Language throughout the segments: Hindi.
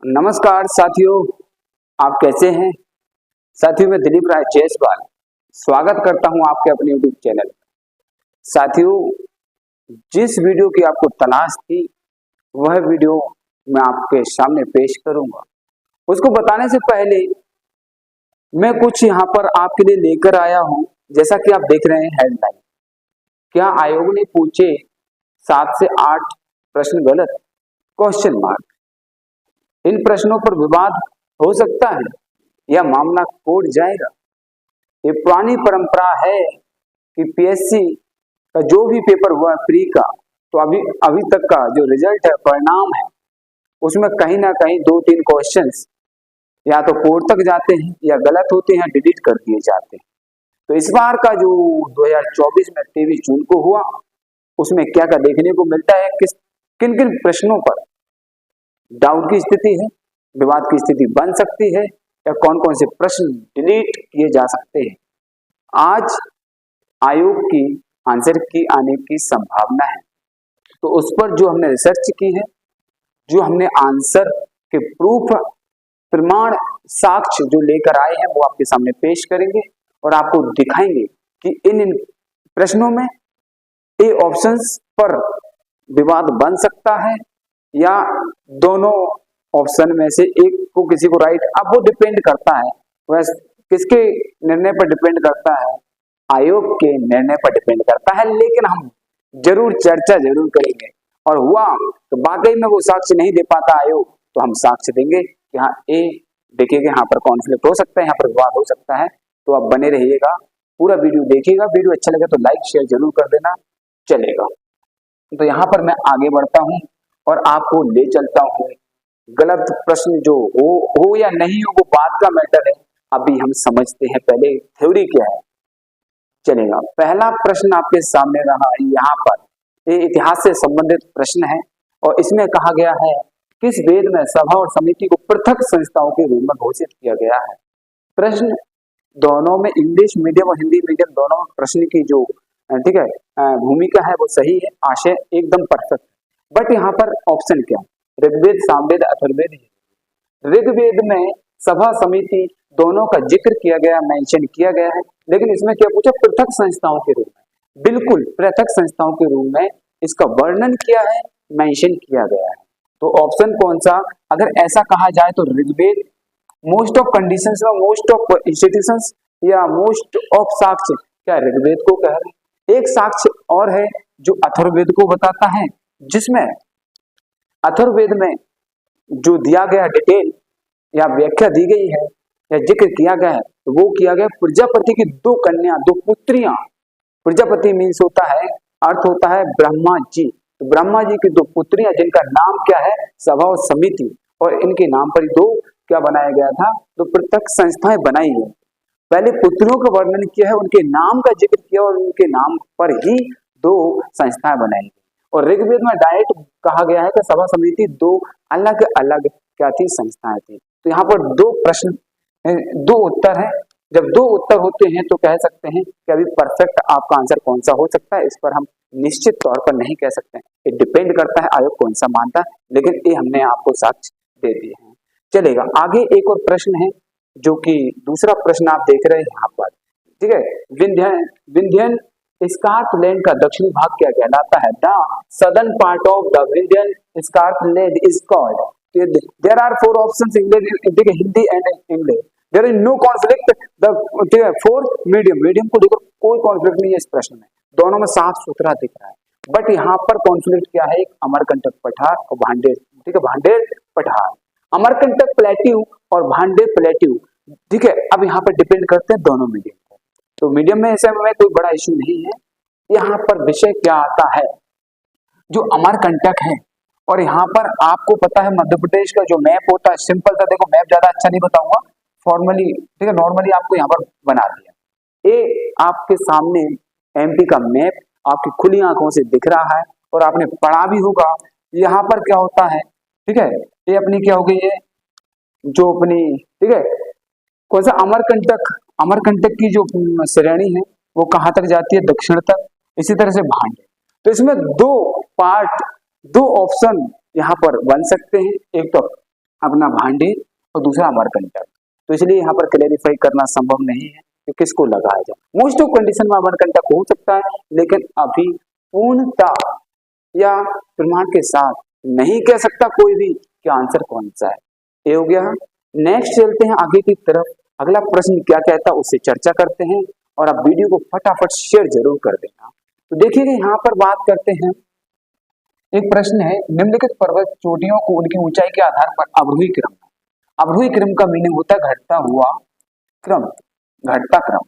नमस्कार साथियों, आप कैसे हैं। साथियों, मैं दिलीप राय जायसवाल स्वागत करता हूं आपके अपने यूट्यूब चैनल। साथियों, जिस वीडियो की आपको तलाश थी वह वीडियो मैं आपके सामने पेश करूंगा। उसको बताने से पहले मैं कुछ यहां पर आपके लिए लेकर आया हूं। जैसा कि आप देख रहे हैं हेडलाइन, क्या आयोग ने पूछे 7 से 8 प्रश्न गलत, क्वेश्चन मार्क। इन प्रश्नों पर विवाद हो सकता है या मामला कोर्ट जाएगा। ये पुरानी परंपरा है कि पीएससी का जो भी पेपर हुआ प्री का, तो अभी अभी तक का जो रिजल्ट है, परिणाम है, उसमें कहीं ना कहीं 2-3 क्वेश्चंस या तो कोर्ट तक जाते हैं या गलत होते हैं, डिलीट कर दिए जाते हैं। तो इस बार का जो 2024 में 23 जून को हुआ, उसमें क्या क्या देखने को मिलता है, किन किन प्रश्नों पर डाउट की स्थिति है, विवाद की स्थिति बन सकती है, या कौन कौन से प्रश्न डिलीट किए जा सकते हैं। आज आयोग की आंसर की आने की संभावना है, तो उस पर जो हमने रिसर्च की है, जो हमने आंसर के प्रूफ, प्रमाण, साक्ष्य जो लेकर आए हैं, वो आपके सामने पेश करेंगे और आपको दिखाएंगे कि इन प्रश्नों में ए ऑप्शंस पर विवाद बन सकता है या दोनों ऑप्शन में से एक को किसी को राइट। अब वो डिपेंड करता है, वह किसके निर्णय पर डिपेंड करता है, आयोग के निर्णय पर डिपेंड करता है। लेकिन हम जरूर चर्चा जरूर करेंगे, और हुआ तो वाकई में वो साक्ष्य नहीं दे पाता आयोग, तो हम साक्ष्य देंगे कि हाँ, ए देखिएगा, यहाँ पर कॉन्फ्लिक्ट हो सकता है, यहाँ पर विवाद हो सकता है। तो आप बने रहिएगा, पूरा वीडियो देखिएगा। वीडियो अच्छा लगे तो लाइक शेयर जरूर कर देना, चलेगा। तो यहाँ पर मैं आगे बढ़ता हूँ और आपको ले चलता हूँ। गलत प्रश्न जो हो या नहीं हो, वो बात का मैटर है, अभी हम समझते हैं पहले थ्योरी क्या है, चलेगा। पहला प्रश्न आपके सामने रहा यहाँ पर, ये इतिहास से संबंधित प्रश्न है और इसमें कहा गया है, किस वेद में सभा और समिति को पृथक संस्थाओं के रूप में घोषित किया गया है। प्रश्न दोनों में, इंग्लिश मीडियम और हिंदी मीडियम दोनों प्रश्न की जो ठीक है भूमिका है वो सही है, आशय एकदम परफेक्ट। बट यहाँ पर ऑप्शन क्या है, ऋग्वेद, सामवेद, अथर्ववेद। ऋग्वेद में सभा समिति दोनों का जिक्र किया गया, मेंशन किया गया है, लेकिन इसमें क्या पूछा, पृथक संस्थाओं के रूप में। बिल्कुल पृथक संस्थाओं के रूप में इसका वर्णन किया है, मेंशन किया गया है। तो ऑप्शन कौन सा, अगर ऐसा कहा जाए तो ऋग्वेद, मोस्ट ऑफ कंडीशंस में मोस्ट ऑफ इंस्टीट्यूशंस या मोस्ट ऑफ साक्ष्य क्या ऋग्वेद को कह रहे हैं। एक साक्ष्य और है जो अथर्ववेद को बताता है, जिसमें अथर्ववेद में जो दिया गया डिटेल या व्याख्या दी गई है या जिक्र किया गया है, तो वो किया गया प्रजापति की 2 कन्या, 2 पुत्रियां। प्रजापति मीन्स होता है, अर्थ होता है ब्रह्मा जी। तो ब्रह्मा जी की 2 पुत्रियां, जिनका नाम क्या है, सभा और समिति, और इनके नाम पर 2 क्या बनाया गया था, 2 पृथक संस्थाएं बनाई गई। पहले पुत्रियों का वर्णन किया है, उनके नाम का जिक्र किया और उनके नाम पर ही 2 संस्थाएं बनाई गई। और ऋग्वेद में डायरेक्ट कहा गया है कि सभा समिति 2 अलग अलग क्या थी, संस्थाएं थी। तो यहाँ पर 2 प्रश्न, 2 उत्तर है। जब 2 उत्तर होते हैं तो कह सकते हैं कि अभी परफेक्ट आपका आंसर कौन सा हो सकता है, इस पर हम निश्चित तौर पर नहीं कह सकते हैं। ये डिपेंड करता है आयोग कौन सा मानता है, लेकिन ये हमने आपको साक्ष्य दे दिए हैं। चलेगा आगे, एक और प्रश्न है, जो कि दूसरा प्रश्न आप देख रहे हैं यहाँ पर, ठीक है। विंध्यन स्कॉटलैंड का दक्षिणी भाग क्या कहलाता है, the southern part of the Vindhyan Scotland is called. There are 4 options, English, Hindi and English. There is no conflict, the 4th medium को देखो, कोई कॉन्फ्लिक्ट नहीं है इस प्रश्न में, दोनों में साफ सुथरा दिख रहा है। बट यहाँ पर कॉन्फ्लिक्ट क्या है, एक अमरकंटक पठार और भांडेर, ठीक है, भांडेर पठार, अमरकंटक प्लेट्यू और भांडेर प्लेट्यू, ठीक है। अब यहाँ पर डिपेंड करते हैं दोनों मीडियम को, तो मीडियम में ऐसे में कोई बड़ा इश्यू नहीं है। यहाँ पर विषय क्या आता है, जो अमरकंटक है, और यहाँ पर आपको पता है मध्य प्रदेश का जो मैप होता है, सिंपल था, देखो मैप ज्यादा अच्छा नहीं बताऊंगा, फॉर्मली, ठीक है, नॉर्मली आपको यहाँ पर बना दिया। ये आपके सामने एमपी का मैप आपकी खुली आंखों से दिख रहा है और आपने पढ़ा भी होगा। यहाँ पर क्या होता है, ठीक है, ये अपनी क्या हो गई है, जो अपनी, ठीक है, कौन सा अमरकंटक, अमरकंटक की जो श्रेणी है वो कहाँ तक जाती है, दक्षिण तक। इसी तरह से भांडे, तो इसमें 2 पार्ट, 2 ऑप्शन यहाँ पर बन सकते हैं। एक तो अपना भांडेर और दूसरा अमरकंटक। तो इसलिए यहाँ पर क्लेरिफाई करना संभव नहीं है कि किसको लगाया जाए। मोस्ट ऑफ कंडीशन में अमरकंटक हो सकता है, लेकिन अभी पूर्णता या प्रमाण के साथ नहीं कह सकता कोई भी कि आंसर कौन सा है। ये हो गया। नेक्स्ट चलते हैं आगे की तरफ। अगला प्रश्न क्या कहता है उससे चर्चा करते हैं, और आप वीडियो को फटाफट शेयर जरूर कर देना। तो देखिए यहाँ पर बात करते हैं, एक प्रश्न है, निम्नलिखित पर्वत चोटियों को उनकी ऊंचाई के आधार पर अवरोही क्रम। अवरोही क्रम का मीनिंग होता है घटता हुआ क्रम, घटता क्रम।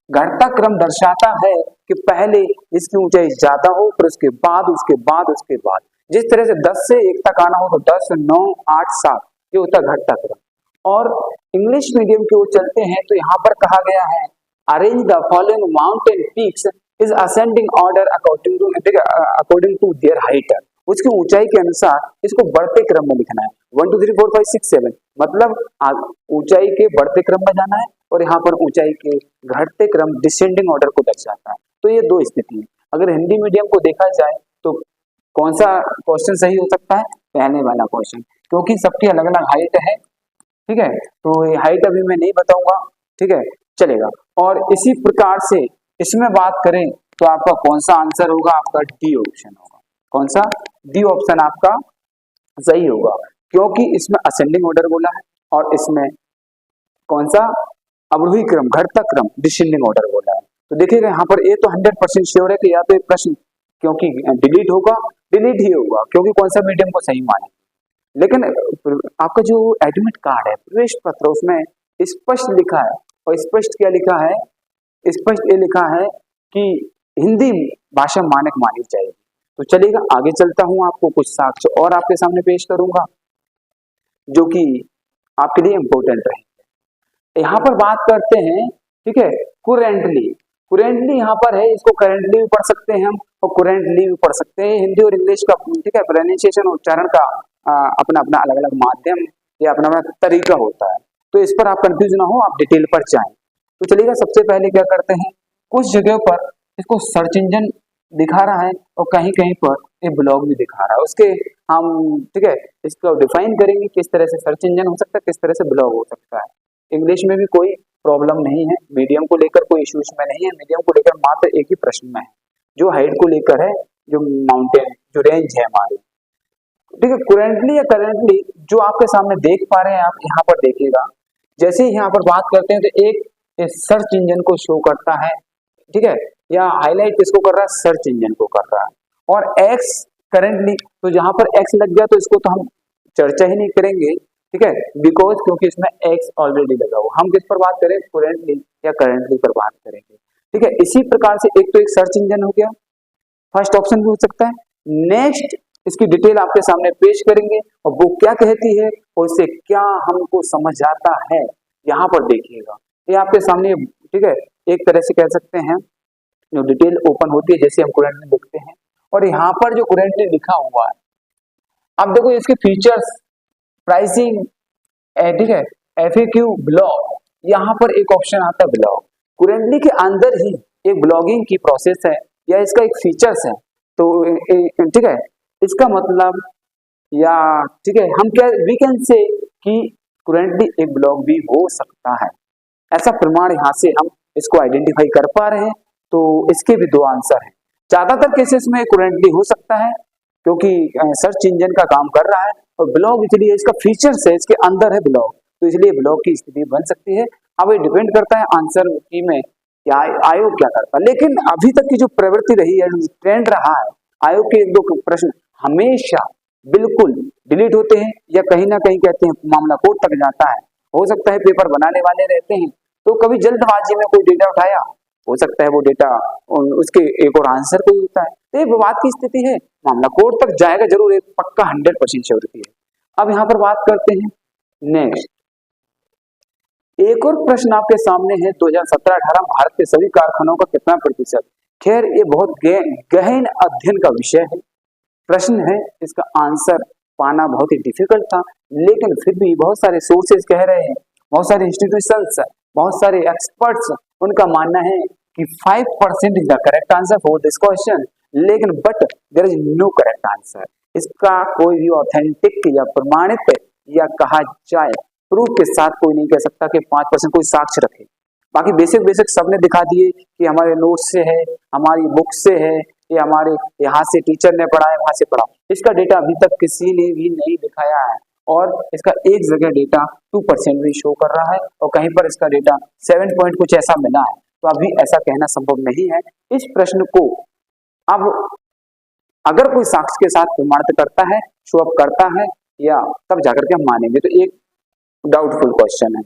घटता क्रम दर्शाता है कि पहले इसकी ऊंचाई ज्यादा हो, फिर उसके बाद उसके बाद उसके बाद, जिस तरह से 10 से 1 तक आना हो तो 10, 9, 8, 7, ये होता है घटता क्रम। और इंग्लिश मीडियम की ओर चलते हैं तो यहाँ पर कहा गया है, arrange the following mountain peaks is ascending order according to their height. उसकी ऊंचाई के अनुसार इसको बढ़ते क्रम में लिखना है। 1 2 3 4 5 6 7, मतलब ऊंचाई के बढ़ते क्रम में जाना है, और यहाँ पर ऊंचाई के घटते क्रम डिसेंडिंग ऑर्डर को दर्शाता है। तो ये दो स्थिति है। अगर हिंदी मीडियम को देखा जाए तो कौन सा क्वेश्चन सही हो सकता है? पहले वाला क्वेश्चन, क्योंकि सबकी अलग अलग हाइट है, ठीक है। तो ये हाइट अभी मैं नहीं बताऊंगा, ठीक है, चलेगा। और इसी प्रकार से इसमें बात करें तो आपका कौन सा आंसर होगा? आपका डी ऑप्शन होगा। कौन सा? डी ऑप्शन आपका सही होगा, क्योंकि इसमें असेंडिंग ऑर्डर बोला है, और इसमें कौन सा? अवरोही क्रम, घटता क्रम, डिसेंडिंग ऑर्डर बोला है। तो देखिएगा यहाँ पर ये तो 100% श्योर है कि या तो प्रश्न क्योंकि डिलीट होगा, डिलीट ही होगा, क्योंकि कौन सा मीडियम को सही माने। लेकिन आपका जो एडमिट कार्ड है, प्रवेश पत्र, उसमें स्पष्ट लिखा है, और स्पष्ट क्या लिखा है? स्पष्ट ये लिखा है कि हिंदी भाषा मानक मानी चाहिए। तो चलिएगा आगे चलता हूं, आपको कुछ साक्ष्य और आपके सामने पेश करूंगा जो कि आपके लिए इंपॉर्टेंट रहे। यहाँ पर बात करते हैं, ठीक है, कुरेंटली यहाँ पर है, इसको करेंटली भी पढ़ सकते हैं हम, और कुरेंटली भी पढ़ सकते हैं। हिंदी और इंग्लिश का, ठीक है, प्रोनाउंसिएशन, उच्चारण का अपना अपना अलग अलग माध्यम या अपना अपना तरीका होता है। तो इस पर आप कंफ्यूज ना हो, आप डिटेल पर जाएं। तो चलिएगा, सबसे पहले क्या करते हैं, कुछ जगह पर इसको सर्च इंजन दिखा रहा है और कहीं कहीं पर ये ब्लॉग भी दिखा रहा है। उसके हम, ठीक है, इसको डिफाइन करेंगे किस तरह से सर्च इंजन हो सकता है, किस तरह से ब्लॉग हो सकता है। इंग्लिश में भी कोई प्रॉब्लम नहीं है, मीडियम को लेकर कोई इश्यूज में नहीं है। मीडियम को लेकर मात्र एक ही प्रश्न में है, जो हाइट को लेकर है, जो माउंटेन, जो रेंज है हमारी, ठीक है। कुरेंटली या करेंटली जो आपके सामने देख पा रहे हैं, आप यहाँ पर देखिएगा, जैसे ही यहाँ पर बात करते हैं तो एक सर्च इंजन को शो करता है, ठीक है, या हाईलाइट किसको कर रहा है? सर्च इंजन को कर रहा है। और एक्स करेंटली, तो जहां पर एक्स लग गया तो इसको तो हम चर्चा ही नहीं करेंगे, ठीक है, बिकॉज क्योंकि इसमें एक्स ऑलरेडी लगा हुआ। हम किस पर बात करें? कुरेंटली या करेंटली पर बात करेंगे, ठीक है। इसी प्रकार से एक तो एक सर्च इंजन हो गया, फर्स्ट ऑप्शन भी हो सकता है। नेक्स्ट इसकी डिटेल आपके सामने पेश करेंगे, और वो क्या कहती है और इससे क्या हमको समझ आता है, यहाँ पर देखिएगा। ये आपके सामने, ठीक है, एक तरह से कह सकते हैं जो डिटेल ओपन होती है, जैसे हम कुरेंटली लिखते हैं, और यहाँ पर जो कुरेंटली लिखा हुआ है, अब देखो इसके फीचर्स, प्राइसिंग, ठीक है, FAQ, ब्लॉग, यहाँ पर एक ऑप्शन आता है ब्लॉग। कुरेंटली के अंदर ही एक ब्लॉगिंग की प्रोसेस है, या इसका एक फीचर्स है। तो ठीक है, इसका मतलब, या ठीक है, हम क्या वी कैन से कि कुरेंटली एक ब्लॉग भी हो सकता है। ऐसा प्रमाण यहाँ से हम इसको आइडेंटिफाई कर पा रहे हैं। तो इसके भी दो आंसर हैं। ज्यादातर केसेस में कुरेंटली हो सकता है, क्योंकि सर्च इंजन का काम कर रहा है, और ब्लॉग इसलिए इसका फीचर्स है, इसके अंदर है ब्लॉग, तो इसलिए ब्लॉग की स्थिति बन सकती है। अब ये डिपेंड करता है आंसर की में क्या आयोग क्या करता है। लेकिन अभी तक की जो प्रवृत्ति रही है, ट्रेंड रहा है, आयोग के एक दो प्रश्न हमेशा बिल्कुल डिलीट होते हैं, या कहीं ना कहीं कहते हैं मामला कोर्ट तक जाता है। हो सकता है पेपर बनाने वाले रहते हैं, तो कभी जल्दबाजी में कोई डेटा उठाया, हो सकता है वो डेटा उसके एक और आंसर कोई होता है, तो ये विवाद की स्थिति है, मामला कोर्ट तक जाएगा जरूर, एक पक्का 100% श्योरिटी है। अब यहाँ पर बात करते हैं नेक्स्ट, एक और प्रश्न आपके सामने है, 2017-18 भारत के सभी कारखानों का कितना प्रतिशत? खैर ये बहुत गहन अध्ययन का विषय है, प्रश्न है, इसका आंसर पाना बहुत ही डिफिकल्ट था, लेकिन फिर भी बहुत सारे सोर्सेज कह रहे हैं, बहुत सारे इंस्टीट्यूशंस, बहुत सारे एक्सपर्ट्स, उनका मानना है कि 5% is the correct answer for this question, लेकिन but there is no correct answer. इसका कोई भी ऑथेंटिक या प्रमाणित या कहा जाए प्रूफ के साथ कोई नहीं कह सकता कि 5% कोई साक्ष्य रखे। बाकी बेसिक बेसिक सबने दिखा दिए कि हमारे नोट्स से है, हमारी बुक से है, ये हमारे यहाँ से टीचर ने पढ़ा है, वहां से पढ़ा। इसका डेटा अभी तक किसी ने भी नहीं दिखाया है और इसका एक जगह डेटा 2% भी शो कर रहा है और कहीं पर इसका डेटा 7 पॉइंट कुछ ऐसा मिला है। तो अभी ऐसा कहना संभव नहीं है। इस प्रश्न को अब अगर कोई साक्ष्य के साथ प्रमाणित करता है, शो अप करता है, या तब जाकर के हम मानेंगे। तो एक डाउटफुल क्वेश्चन है।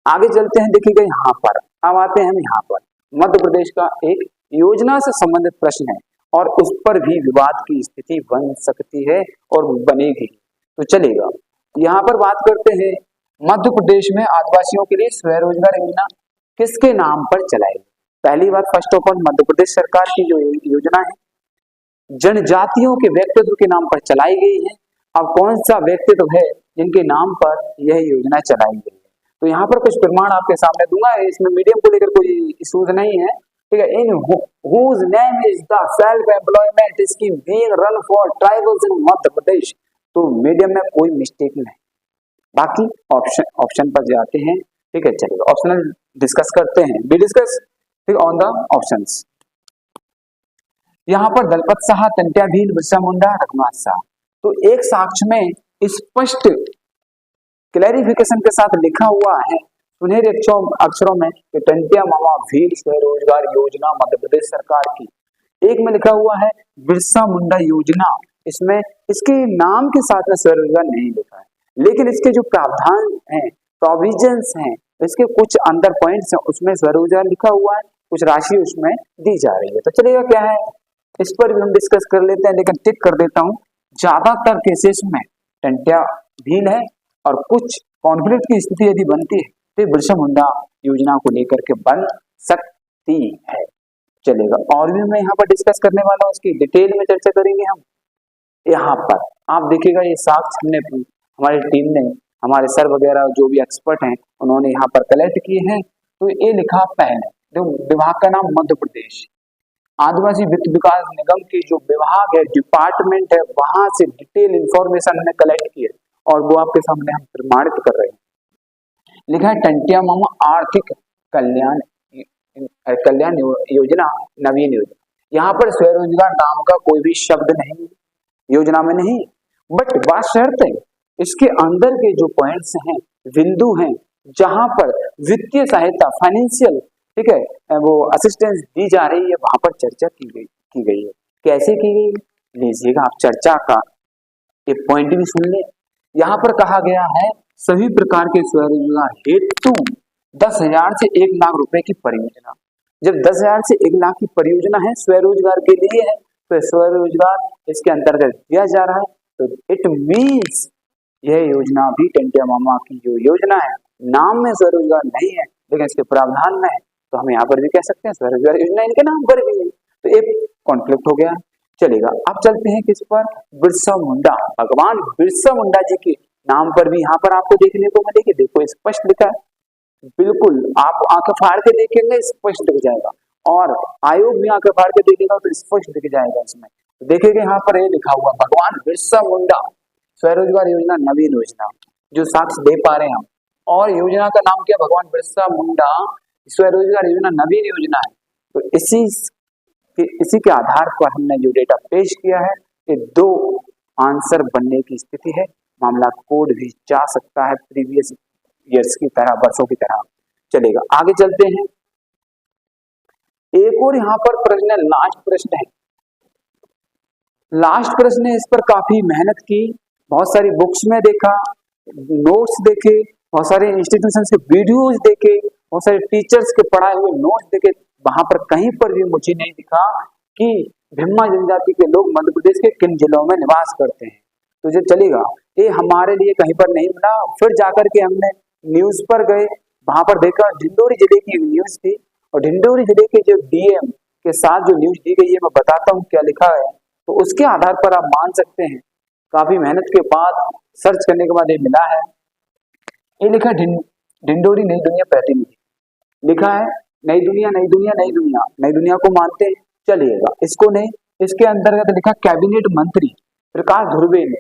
आगे चलते हैं, देखिएगा यहाँ पर, अब आते हैं हम यहाँ पर। मध्य प्रदेश का एक योजना से संबंधित प्रश्न है और उस पर भी विवाद की स्थिति बन सकती है और बनेगी, तो चलेगा। यहाँ पर बात करते हैं, मध्य प्रदेश में आदिवासियों के लिए स्वरोजगार योजना किसके नाम पर चलाई? पहली बात, first of all, Madhya Pradesh सरकार की जो योजना है जनजातियों के व्यक्तित्व के नाम पर चलाई गई है। अब कौन सा व्यक्तित्व है जिनके नाम पर यह योजना चलाई गई है? तो यहाँ पर कुछ प्रमाण आपके सामने दूंगा, इसमें मीडियम को लेकर कोई इशूज नहीं है, ठीक है। इन whose name is the self employment scheme being run for tribals in Madhya Pradesh, तो मीडियम में कोई मिस्टेक नहीं। बाकी ऑप्शन पर जाते हैं, ठीक है, चलिए ऑप्शनल डिस्कस करते हैं, वी डिस्कस ठीक ऑन द ऑप्शंस। यहाँ पर दलपत साह, टंट्या भील, बिरसा मुंडा, रघुनाथ साह। तो एक साक्ष्य में स्पष्ट क्लैरिफिकेशन के साथ लिखा हुआ है सुनहरे अक्षरों में कि टंट्या मामा भील स्वरोजगार योजना मध्य प्रदेश सरकार की। एक में लिखा हुआ है बिरसा मुंडा योजना, इसमें इसके नाम के साथ में स्वरोजगार नहीं लिखा है, लेकिन इसके जो प्रावधान हैं, प्रोविजंस हैं, इसके कुछ अंदर पॉइंट्स हैं, उसमें स्वरोजगार लिखा हुआ है, कुछ राशि उसमें दी जा रही है। तो चलिएगा, क्या है इस पर भी हम डिस्कस कर लेते हैं, लेकिन टिक कर देता हूं, ज्यादातर केसेस में टंट्या भील है और कुछ कॉन्फ्लिक्ट की स्थिति यदि बनती है तो बिरसा मुंडा योजना को लेकर के बन सकती है। चलेगा, और भी मैं यहाँ पर डिस्कस करने वाला हूँ, उसकी डिटेल में चर्चा करेंगे हम। यहाँ पर आप देखिएगा, ये साक्ष्य हमने हमारी टीम ने, हमारे सर वगैरह जो भी एक्सपर्ट हैं उन्होंने यहाँ पर कलेक्ट किए हैं। तो ये लिखा पहले, जो विभाग का नाम मध्य प्रदेश आदिवासी वित्त विकास निगम की जो विभाग है, डिपार्टमेंट है, वहां से डिटेल इंफॉर्मेशन हमने कलेक्ट की है और वो आपके सामने हम प्रमाणित कर रहे हैं। लिखा है टंट्या मामा आर्थिक कल्याण योजना नवीन योजना। यहाँ पर स्वरोजगार नाम का कोई भी शब्द नहीं योजना में नहीं, बट बात शर्त है इसके अंदर के जो पॉइंट्स हैं, बिंदु हैं, जहां पर वित्तीय सहायता, फाइनेंशियल, ठीक है, वो असिस्टेंस दी जा रही है, वहां पर चर्चा की गई है। कैसे की गई, लीजिएगा आप चर्चा का एक पॉइंट भी सुन ले। यहाँ पर कहा गया है सभी प्रकार के स्वरोजगार हेतु 10,000 से 1 लाख रुपए की परियोजना। जब 10,000 से 1 लाख की परियोजना है, स्वरोजगार के लिए है, तो स्वरोजगार इसके अंतर्गत दिया जा रहा है। तो इट मीन्स यह योजना भी टंट्या मामा की जो योजना है, नाम में स्वरोजगार नहीं है लेकिन इसके प्रावधान में है, तो हम यहाँ पर भी कह सकते हैं स्वरोजगार योजना इनके नाम पर भी है। तो एक कॉन्फ्लिक्ट हो गया। चलेगा, अब चलते हैं किस पर, बिरसा मुंडा। भगवान बिरसा मुंडा जी के नाम पर भी यहाँ पर आपको देखने को मिलेगी। देखो स्पष्ट लिखा है, बिल्कुल आप आंखें फाड़ के देखेंगे स्पष्ट दिख जाएगा, और आयोग भी आंखें फाड़ के देखेगा तो स्पष्ट दिख जाएगा। इसमें तो देखिएगा यहाँ पर ये लिखा हुआ भगवान बिरसा मुंडा स्वरोजगार योजना नवीन योजना, जो साक्ष्य दे पा रहे हैं हम। और योजना का नाम क्या, भगवान बिरसा मुंडा स्वरोजगार योजना नवीन योजना है। तो इसी के आधार पर हमने जो डेटा पेश किया है, ये 2 आंसर बनने की स्थिति है। मामला कोड भी जा सकता है प्रीवियस ईयर्स की तरह, वर्षों की तरह। चलेगा, आगे चलते हैं। एक और यहाँ पर प्रश्न है, लास्ट प्रश्न है। लास्ट प्रश्न है, इस पर काफी मेहनत की, बहुत सारी बुक्स में देखा, नोट्स देखे, बहुत सारे इंस्टीट्यूशन के वीडियोज देखे, बहुत सारे टीचर्स के पढ़ाए हुए नोट्स देखे, वहां पर कहीं पर भी मुझे नहीं दिखा कि भिम्मा जनजाति के लोग मध्य प्रदेश के किन जिलों में निवास करते हैं। तो जो चलेगा, ये हमारे लिए कहीं पर नहीं मिला। फिर जाकर के हमने न्यूज पर गए, वहां पर देखा ढिंडोरी जिले की न्यूज थी, और ढिंडोरी जिले के जो डीएम के साथ जो न्यूज दी गई है, मैं बताता हूँ क्या लिखा है, तो उसके आधार पर आप मान सकते हैं। काफी मेहनत के बाद, सर्च करने के बाद ये मिला है। ये लिखा ढिंडोरी नई दुनिया प्रतिनिधि, लिखा है नई दुनिया नई दुनिया नई दुनिया, नई दुनिया को मानते हैं, चलिएगा इसको नहीं। इसके अंतर्गत लिखा कैबिनेट मंत्री प्रकाश धुर्वे ने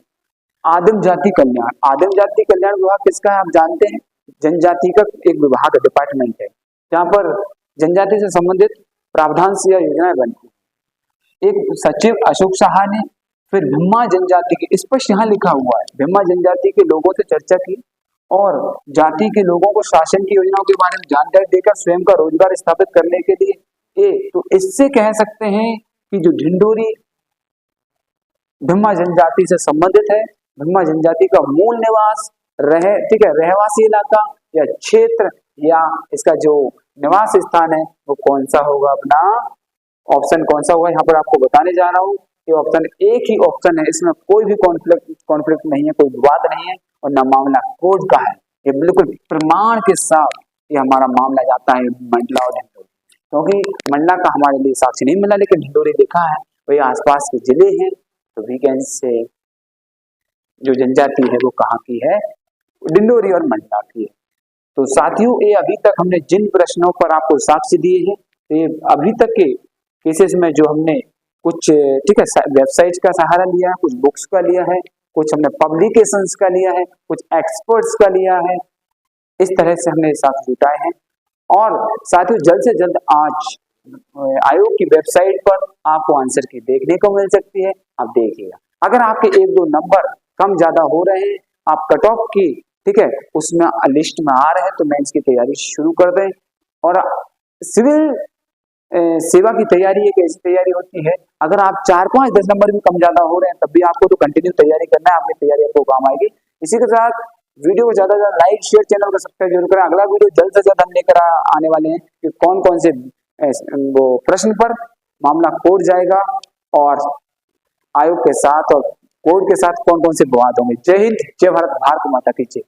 आदिम जाति कल्याण। आदिम जाति कल्याण विभाग किसका है आप जानते हैं? जनजाति का एक विभाग है, डिपार्टमेंट है, जहाँ पर जनजाति से संबंधित प्रावधान से या योजनाएं बनती है। एक सचिव अशोक साहा ने फिर भिम्मा जनजाति के, स्पष्ट यहाँ लिखा हुआ है, भिम्मा जनजाति के लोगों से चर्चा की और जाति के लोगों को शासन की योजनाओं के बारे में जानकारी देकर स्वयं का रोजगार स्थापित करने के लिए तो इससे कह सकते हैं कि जो ढिंडोरी भिम्मा जनजाति से संबंधित है, भिम्मा जनजाति का मूल निवास ठीक है, रहवासी इलाका या क्षेत्र या इसका जो निवास स्थान है वो कौन सा होगा? अपना ऑप्शन कौन सा होगा? यहाँ पर आपको बताने जा रहा हूँ। ये ऑप्शन एक ही ऑप्शन है, इसमें कोई भी कॉन्फ्लिक्ट नहीं है, कोई विवाद नहीं है और न मामला कोर्ट का है। ये बिल्कुल प्रमाण के साथ ये हमारा मामला जाता है मंडला और ढिंडोरी, क्योंकि मंडला का हमारे लिए साक्ष्य नहीं मिला, लेकिन ढिंडोरी देखा है, वही आसपास के जिले हैं। तो वीकेंड से जो जनजाति है वो कहाँ की है? ढिंडोरी और मंडला की है। तो साथियों, ये अभी तक हमने जिन प्रश्नों पर आपको साक्ष्य दिए हैं, तो ये अभी तक के केसेस में जो हमने कुछ ठीक है वेबसाइट्स का सहारा लिया है, कुछ बुक्स का लिया है, कुछ हमने पब्लिकेशंस का लिया है, कुछ एक्सपर्ट्स का लिया है, इस तरह से हमने साक्ष्य जुटाए हैं। और साथियों, जल्द से जल्द आज आयोग की वेबसाइट पर आपको आंसर की देखने को मिल सकती है, आप देखिएगा। अगर आपके एक दो नंबर कम ज्यादा हो रहे हैं, आप कट ऑफ की ठीक है उसमें लिस्ट में आ रहे हैं, तो मेंस की तैयारी शुरू कर दें। और सिविल सेवा की तैयारी एक ऐसी तैयारी होती है, अगर आप 4, 5, 10 नंबर भी कम ज्यादा हो रहे हैं तब भी आपको तो कंटिन्यू तैयारी करना है, आपकी तैयारी आपको काम आएगी। इसी के साथ वीडियो को ज्यादा से ज्यादा लाइक शेयर, चैनल को सब्सक्राइब जरूर करें। अगला वीडियो जल्द से जल्द हम लेकर आने वाले हैं कि कौन कौन से वो प्रश्न पर मामला कोर्ट जाएगा और आयोग के साथ और कोर्ट के साथ कौन कौन से विवाद होंगे। जय हिंद, जय भारत, भारत माता की जय।